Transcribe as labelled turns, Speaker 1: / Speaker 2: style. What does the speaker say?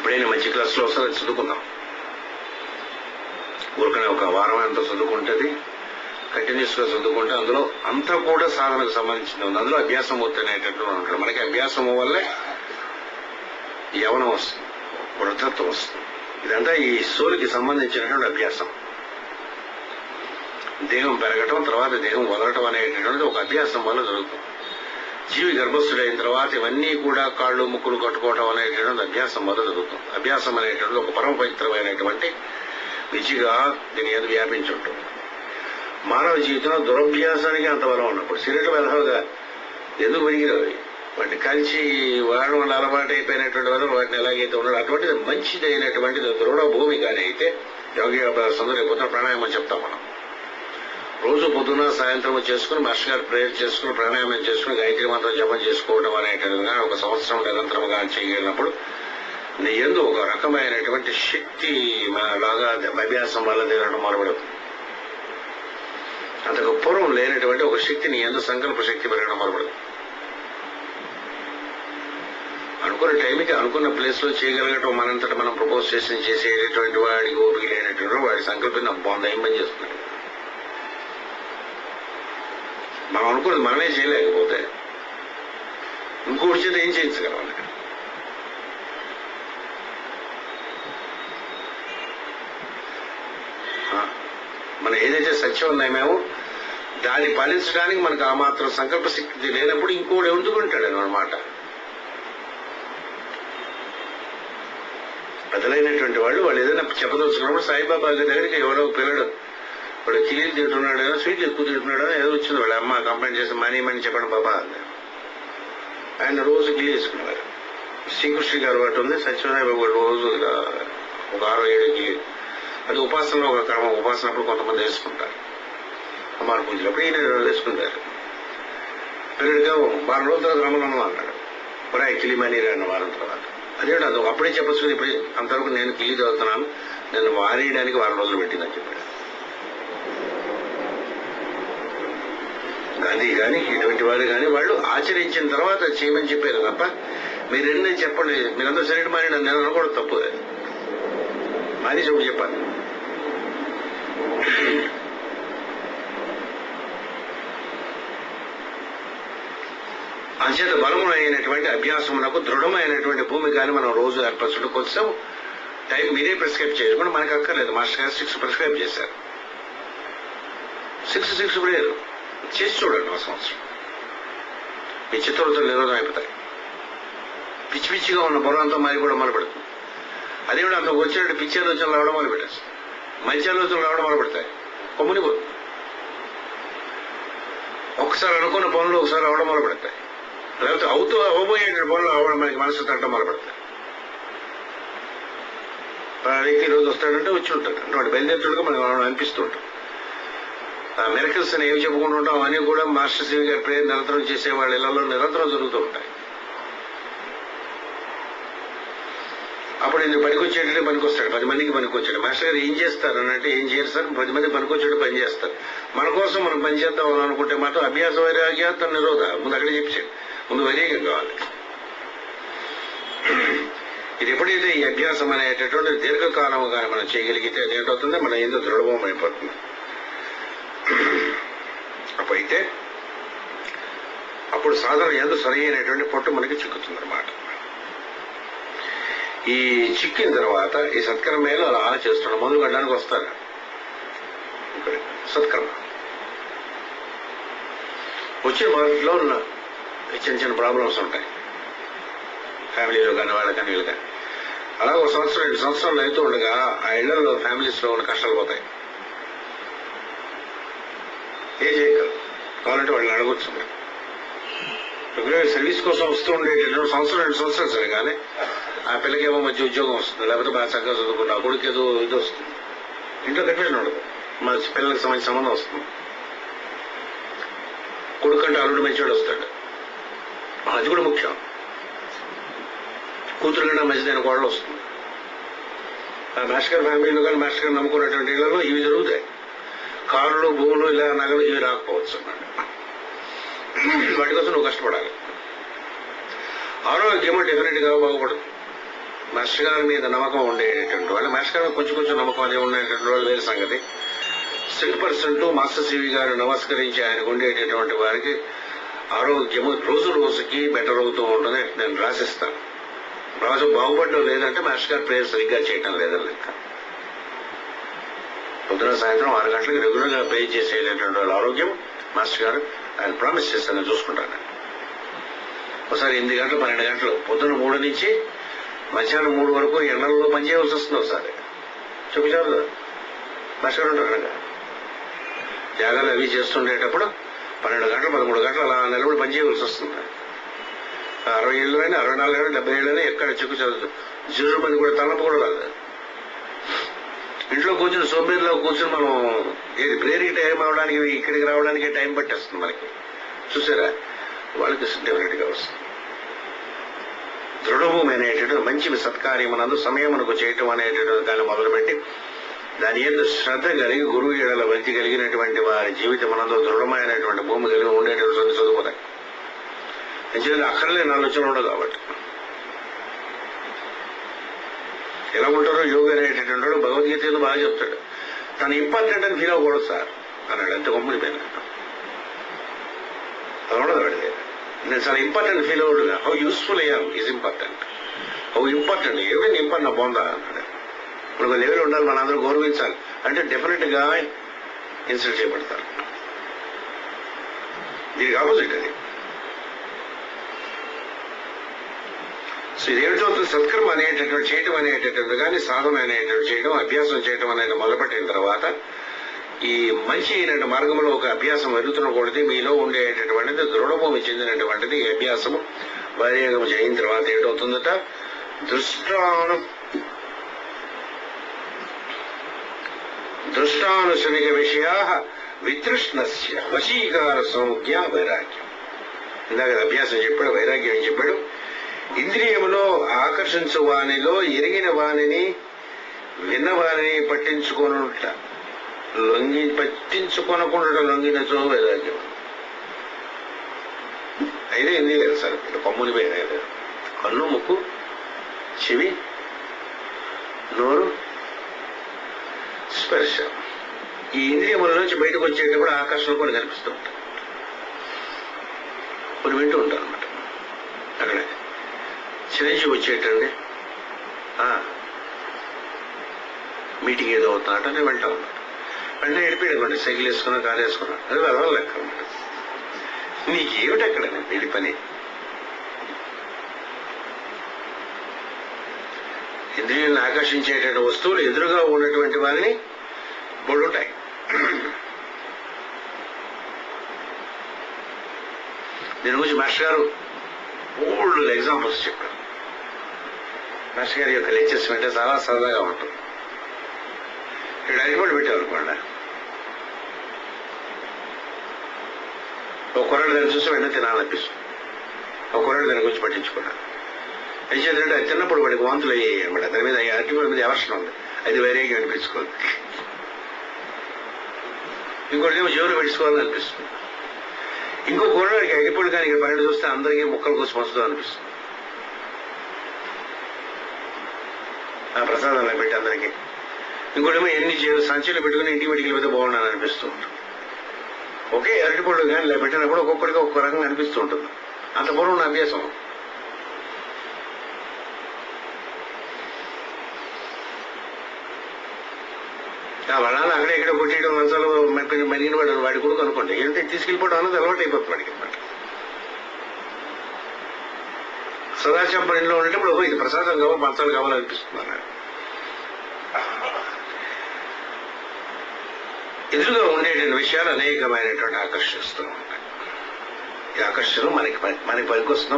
Speaker 1: ఎప్పుడైనా మంచి క్లాసులో వస్తే చదువుకుందాం. ఊరికనే ఒక వారం అంతా చదువుకుంటుంది, కంటిన్యూస్గా చదువుకుంటే అందులో అంతా కూడా సాధనకు సంబంధించింది ఉంది. అందులో అభ్యాసం అవుతునేటట్టు ఉంటాడు. మనకి అభ్యాసం వల్లే యవనం వస్తుంది, వృద్ధత్వం వస్తుంది. ఇదంతా ఈ సోలుకి సంబంధించినటువంటి అభ్యాసం. దేహం పెరగటం, తర్వాత దేహం వదలటం అనేటటువంటిది ఒక అభ్యాసం వల్ల జరుగుతుంది. జీవి గర్భస్థుడైన తర్వాత ఇవన్నీ కూడా కాళ్ళు ముక్కులు కట్టుకోవటం అనేటటువంటి అభ్యాసం వల్ల జరుగుతుంది. అభ్యాసం అనేటటువంటి ఒక పరమ పవిత్రమైనటువంటి విధిగా దీని ఏదో వ్యాపించి ఉంటుంది. మానవ జీవితంలో దురభ్యాసానికి అంత బలం ఉన్నప్పుడు సిగరెట్ వెధవగా ఎందుకు పెరిగినవి వాటిని కలిసి వాడడం వల్ల అలవాటు అయిపోయినటువంటి వల్ల వాటిని ఎలాగైతే ఉన్నాడు అటువంటిది మంచిది అయినటువంటిది దృఢ భూమి కానీ అయితే యోగి లేకపోతే ప్రాణాయామం చెప్తాం మనం. రోజు పొద్దున సాయంత్రం చేసుకుని మాస్టర్ గారు ప్రేయర్ చేసుకుని ప్రాణాయామం చేసుకుని గాయత్రి మంత్రం జపం చేసుకోవడం అనేటట్టుగా ఒక సంవత్సరం నిరంతరంగా చేయగలిగినప్పుడు నీ యందు ఒక రకమైనటువంటి శక్తి లాగా అభ్యాసం వల్ల తిరగడం మొదలుపెడుతుంది. అంతకు పూర్వం లేనటువంటి ఒక శక్తి నీ యందు సంకల్ప శక్తి పెరగడం మొదలుపెడుతుంది. అనుకున్న టైంకి అనుకున్న ప్లేస్ లో చేయగలగటం, మనంతటా మనం ప్రపోజ్ చేసేటటువంటి వాడికి ఓపిక లేనటువంటి వాడి సంకల్పం బాగుంది ఏం పని చేస్తున్నాడు. మనం అనుకున్నది మనమే చేయలేకపోతే ఇంకోటి చేత ఏం చేయించగలం. మనం ఏదైతే సత్యం ఉన్నామేమో దాన్ని పాలించడానికి మనకు ఆ మాత్రం సంకల్ప శక్తి లేనప్పుడు ఇంకోటి ఎందుకుంటాడు అనమాట. బదులైనటువంటి వాళ్ళు ఏదైనా చెప్పదలుచుకున్నప్పుడు సాయిబాబా దగ్గరికి ఎవరో పిల్లడు వాడు కిలీలు తింటున్నాడు ఏదో స్వీట్లు ఎక్కువ తింటున్నాడు ఏదో వచ్చింది వాళ్ళ అమ్మ కంప్లైంట్ చేసి మనీ చెప్పండి బాబా అంది. ఆయన రోజు కిలీ వేసుకునేవారు. శ్రీకృష్ణ గారు వాటి ఉంది, సత్యనారాయణ రోజు ఒక 6-7 కిలీ. అది ఉపాసనలో ఒక క్రమం. ఉపాసనప్పుడు కొంతమంది వేసుకుంటారు, అమ్మారు పూజలు అప్పుడు ఈయన వేసుకుంటారు. పిల్లడిగా వారం రోజుల తర్వాత రమణను అన్నాడు, మరి కిలీ మనీ అన్న వారం తర్వాత. అదే అది అప్పుడే చెప్పచ్చు, ఇప్పుడు అంతవరకు నేను కిలీ చదువుతున్నాను, నేను వారేయడానికి వారం రోజులు పెట్టిందని చెప్పాడు. గాంధీ కానీ ఇటువంటి వారు కానీ వాళ్ళు ఆచరించిన తర్వాత చేయమని చెప్పారు తప్ప మీరెన్నీ చెప్పండి మీరందరూ సరైన మారి నేను అనుకోవడం తప్పు. మాది చెప్పు చెప్పాలి. అంచేత బలమైనటువంటి అభ్యాసమునకు దృఢమైనటువంటి భూమి కానీ మనం రోజు ఏర్పరచడం కోసం టైం మీరే ప్రిస్క్రైబ్ చేసుకుంటే మనకు అక్కర్లేదు. మాస్టర్ గారు 6 ప్రిస్క్రైబ్ చేశారు. 6 ప్రేయర్ చేసి చూడండి ఒక సంవత్సరం. మీ చిత్తవృత్తులు నిరోధం అయిపోతాయి. పిచ్చి పిచ్చిగా ఉన్న పొలంతో మరి కూడా మొదలుపెడుతుంది. అదే కూడా అంత వచ్చినట్టు పిచ్చి ఆలోచనలు రావడం మొదలు పెట్టేస్తుంది. మంచి ఆలోచనలు రావడం మొదలు పెడతాయి. కొమ్మునిపోతుంది. ఒకసారి అనుకున్న పనులు ఒకసారి అవడం మొదలు పెడతాయి. లేకపోతే అవబోయేటువంటి పనులు అవడం మనకి మనసు తట్టడం మొదలు పెడతాయి. వ్యక్తి రోజు వస్తాడంటే వచ్చి ఉంటాడు అంటే వాడు బయలుదేరుతుడుగా మనకు అనిపిస్తూ ఉంటాం. మిరకల్స్ అని ఏమి చెప్పుకుంటుంటాం అవన్నీ కూడా మాస్టర్ శ్రీ గారి ప్రేయర్ నిరంతరం చేసే వాళ్ళ ఇళ్లలో నిరంతరం జరుగుతూ ఉంటాయి. అప్పుడు నేను పనికొచ్చేటట్టే పనికొస్తాడు, 10 మందికి పనికొచ్చాడు. మాస్టర్ గారు ఏం చేస్తారు అని అంటే ఏం చేయరు సార్, 10 మంది పనికొచ్చేటట్టు పని చేస్తారు. మన కోసం మనం పని చేద్దాం అని అనుకుంటే మాత్రం అభ్యాస వైరాగ్య నిరోధ ముందు అక్కడే చెప్పాడు. ముందు వైరాగ్యం కావాలి. ఇది ఎప్పుడైతే ఈ అభ్యాసం అనేటటువంటి దీర్ఘకాలంగా మనం చేయగలిగితే అదేంటవుతుందో మన ఎందుకు దృఢం అయిపోతుంది. అప్పుడైతే అప్పుడు సాధన ఎందుకు సరైనటువంటి పొట్టు మనకి చిక్కుతుంది అన్నమాట. ఈ చిక్కిన తర్వాత ఈ సత్కర్మేలు అలా చేస్తున్నాడు. మొదలు కట్టడానికి వస్తారు సత్కర్మ వచ్చే వాటిలో ఉన్న చిన్న ప్రాబ్లమ్స్ ఉంటాయి ఫ్యామిలీలో కానీ వాళ్ళకి కానీ వీళ్ళు కానీ. అలా 1 సంవత్సరం 2 సంవత్సరాలు అవుతూ ఉండగా ఆ ఇళ్లలో ఫ్యామిలీస్ లో ఉన్న కష్టాలు పోతాయి. ఏం చేయగలరు కావాలంటే వాళ్ళని అడగొచ్చు. రెగ్యులర్ సర్వీస్ కోసం వస్తూ ఉండే 2 సంవత్సరాలు సరే కానీ ఆ పిల్లకేమో మంచి ఉద్యోగం వస్తుంది, లేకపోతే బాగా చక్కగా చదువుకున్న ఆ కొడుకు ఏదో ఇది వస్తుంది. ఇంట్లో కన్ఫ్యూజన్ ఉండదు, మా పిల్లలకి సంబంధించిన సంబంధం వస్తుంది. కొడుకు అంటే అల్లుడు మంచివాడు వస్తాడు, అది కూడా ముఖ్యం. కూతురు కన్నా మంచిదైన కోడలు వస్తుంది. ఆ మాస్టర్ గారి ఫ్యామిలీలో కానీ మాస్టర్ గారు నమ్ముకున్నటువంటి ఇళ్లలో ఇవి జరుగుతాయి. కారులు భూములు ఇలా నగలు ఇవి రాకపోవచ్చు అన్నాడు. వాటి కోసం నువ్వు కష్టపడాలి. ఆరోగ్యమో డెఫినెట్ గా బాగుపడుతుంది. మాస్టర్ గారి మీద నమ్మకం ఉండేటటువంటి వాళ్ళు, మాస్టర్ గారి కొంచెం కొంచెం నమ్మకం అదే ఉండేటటువంటి వాళ్ళు వేరే సంగతి. 100% మాస్టర్ సివి గారు నమస్కరించి ఆయనకు ఉండేటటువంటి వారికి ఆరోగ్యము రోజు రోజుకి బెటర్ అవుతూ ఉంటుంది నేను రాసిస్తాను. రాజు బాగుపడడం లేదంటే మాస్టర్ గారు ప్రేయర్ సరిగ్గా చేయటం లేదని లెక్క. పొద్దున సాయంత్రం 6 గంటలకు రెగ్యులర్ గా ప్రే చేసేటటువంటి వాళ్ళ ఆరోగ్యం మాస్టర్ గారు ఆయన ప్రామిస్ చేస్తాను, చూసుకుంటాను. ఒకసారి 8 గంటలు 12 గంటలు పొద్దున 3 నుంచి మధ్యాహ్నం 3 వరకు ఎండల్లో పనిచేయవలసి వస్తుంది. ఒకసారి చూపించారు మాస్టర్ గారు ఉంటారు త్యాగాలు అవి చేస్తుండేటప్పుడు 12 గంటలు 13 గంటలు అలా నిలబడి పనిచేయవలసి వస్తుంది. 60 ఏళ్ళైనా 64 ఏళ్ళు 70 ఏళ్ళైనా ఎక్కడ చెక్కు చదువుతుంది జుర్రు పని కూడా తలపు కూడా రాదు. ఇంట్లో కూర్చుని సోమేరులో కూర్చుని మనం ఏది ప్రేరికి టైం అవడానికి ఇక్కడికి రావడానికి టైం పట్టేస్తుంది మనకి. చూసారా, వాళ్ళకి డెఫినెట్ గా వస్తుంది. దృఢభూమి అనేటటువంటి మంచి సత్కార్యం మనందు సమయం మనకు చేయటం అనేటటువంటి దాన్ని మొదలుపెట్టి దాని ఏదో శ్రద్ధ కలిగి గురువు ఏడల భక్తి కలిగినటువంటి వారి జీవితం మనందు దృఢమైనటువంటి భూమి కలిగి ఉండేటటువంటి చదువుకోతాయి. నిజంగా అక్కర్లేని ఆలోచన ఉండదు. కాబట్టి ఎలా ఉంటారో యోగి అనేటటువంటి భగవద్గీతలో బాగా చెప్తాడు. తను ఇంపార్టెంట్ అని ఫీల్ అవ్వకూడదు సార్ అన్నాడు. ఎంత గమ్ముడిపోయినా అది ఉండదు వాడికి. నేను చాలా ఇంపార్టెంట్ ఫీల్ అవ్వడుగా హౌ యూస్ఫుల్ అయ్యాను ఈజ్ ఇంపార్టెంట్. హౌ ఇంపార్టెంట్ ఏమైనా ఇంపార్టెంట్ బాగుందా అన్నాడు. ఇప్పుడు ఒక లెవెల్ ఉండాలి, మన అందరూ గౌరవించాలి అంటే డెఫినెట్ గా ఇన్సల్ట్ చేయబడతారు. దీనికి ఆపోజిట్ అది. సో ఇదేమిటవుతుంది, సత్కర్మ అనేటటువంటి చేయటం అనేటటువంటి కానీ సాధన అనేటువంటి చేయడం అభ్యాసం చేయడం అనేది మొదలుపెట్టిన తర్వాత ఈ మంచి అయిన మార్గంలో ఒక అభ్యాసం వెళ్తున్నకూడదు. మీలో ఉండేటటువంటిది దృఢభూమి చెందినటువంటిది ఈ అభ్యాసము వైరాగం చేయిన తర్వాత ఏంటవుతుందట, దృష్టానుశమిక విషయా వితృష్ణస్య వశీకార సంజ్ఞ వైరాగ్యం. ఇందాక అభ్యాసం చెప్పాడు, వైరాగ్యం ఏం చెప్పాడు, ఇంద్రియములో ఆకర్షించు వానిలో ఎరిగిన వానిని విన్న వానిని పట్టించుకొనకుండా లొంగినచో వైరాగ్యం. అయితే ఇంద్రియాలు సార్ పమ్ముని పోయినాయి. కన్ను, ముక్కు, చెవి, నోరు, స్పర్శ. ఈ ఇంద్రియముల నుంచి బయటకు వచ్చేటప్పుడు ఆకర్షణ కూడా కనిపిస్తూ ఉంటాయి. కొన్ని వింటూ ఉంటారు అనమాట. అక్కడే చిరంజీవి వచ్చేటండి మీటింగ్ ఏదో అవుతున్నట్టు నేను వెంటా ఉన్నాను. వెంటనే వెళ్ళిపోయాడు, సైకిల్ వేసుకున్నా కారు వేసుకున్నా, అది వెళ్ళాలి లెక్క అనమాట. నీకేమిటి అక్కడ వీడి పని? ఇంద్రియాలను ఆకర్షించేటువంటి వస్తువులు ఎదురుగా ఉన్నటువంటి వారిని బొళ్ళుంటాయి. దీని గురించి మాస్టర్ గారు ఓల్డ్ ఎగ్జాంపుల్స్ చెప్పారు. మాస్టర్ గారి యొక్క లెక్చర్స్ అంటే చాలా సరదాగా ఉంటుంది. ఇక్కడ అరిపడి పెట్టారు అనుకోండి, ఒక కుర్రాడు దాన్ని చూసి వెంటనే తినాలనిపిస్తుంది. ఒక కుర్రాడు దాని గురించి పట్టించుకున్నాను. ఏం చేద్దంటే అది తిన్నప్పుడు వాడికి వాంతులు అయ్యాయి అనమాట. దాని మీద అరటిపడి మీద అవర్షణ ఉంది, అది వేరేగా అనిపించుకోవాలి. ఇంకోటి ఏమో జీవులు పెట్టుకోవాలని అనిపిస్తుంది. ఇంకో కుర్రాడికి అరటిపడి కానీ ఇక్కడ 12 చూస్తే అందరికీ ముక్కలు కోసం వస్తుందో అనిపిస్తుంది. ఆ ప్రసాదాలు పెట్టి అందరికీ. ఇంకోటేమో ఎన్ని సంచులు పెట్టుకుని ఇంటికి పెట్టుకెళ్ళి పెడితే బాగుండాలని అనిపిస్తూ ఉంటుంది. ఒకే అరటిపళ్ళు కానీ ఇలా పెట్టినప్పుడు ఒక్కొక్కడికి ఒక్కొక్క రకంగా అనిపిస్తూ ఉంటుంది. అంత పూర్వం నా అభ్యాసం. వాళ్ళని అక్కడే ఇక్కడ కొట్టేయడం, మంచాలు మరిగిన వాడి కొడుకు అనుకోండి, ఏంటంటే తీసుకెళ్ళిపోవడం అన్నది అలవాటు అయిపోతుంది వాడికి అనమాట. సదాచారం ఇంట్లో ఉండేటప్పుడు ఇది ప్రసాదం కావాలి, మంచాలు కావాలనిపిస్తుంది అన్నాడు. ఎదురుగా ఉండేటువంటి విషయాలు అనేకమైనటువంటి ఆకర్షిస్తూ ఉంటాయి. ఈ ఆకర్షణ మనకి పనికొస్తుందో